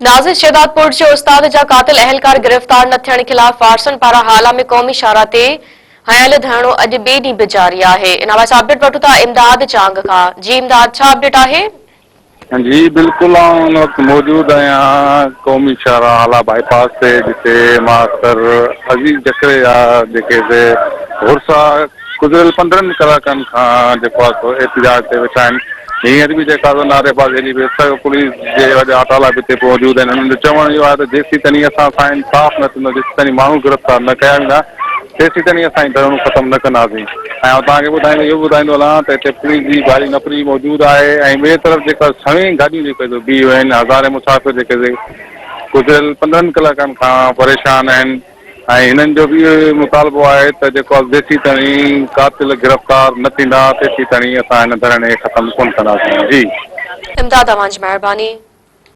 नाज़िर शहदादपुर जे उस्ताद जा कातिल अहलकार गिरफ्तार न थियण खिलाफ वारसनि पारां हाला में क़ौमी शाहरा ते हयल धरणो अॼु ॿिए ॾींहुं बि जारी आहे। इन हवाले सां अपडेट वठूं था इमदाद चांग खां। जी इमदाद, छा अपडेट आहे? जी बिल्कुल उन वक्त मौजूद आहियां क़ौमी शाहरा हाला बाईपास ते, जिते मास्टर अज़ीज़ जकरे जा जेके हुर्सा गुज़िरियल 15 कलाकनि खां जेको आहे सो एहतिजाज ते वेठा आहिनि। हींअर बि जेका नारेबाज़ी हली पई, पुलिस जे वॾा अटाला बि हिते मौजूद आहिनि। हुननि जो चवणु इहो आहे त जेसीं ताईं असां सां इंसाफ़ न थींदो, जेसीं ताईं माण्हू गिरफ़्तार न कया वेंदा, तेसीं ताईं असां धरणो ख़तमु न कंदासीं। ऐं तव्हांखे इहो ॿुधाईंदो हलां त हिते पुलिस जी भारी नफ़री मौजूदु आहे ऐं ॿिए तरफ़ जेका घणेई गाॾियूं जेके बीह वियूं आहिनि, हज़ारे मुसाफ़िर जेके गुज़िरियल 15 कलाकनि खां परेशान आहिनि। ऐं हिननि जो बि मुतालबो आहे त जेको आहे जेसीं ताईं कातिल गिरफ़्तार न थींदा, तेसीं ताईं असां हिन धरणे ख़तमु कोन कंदासीं। जी इमदाद, तव्हांजी महिरबानी।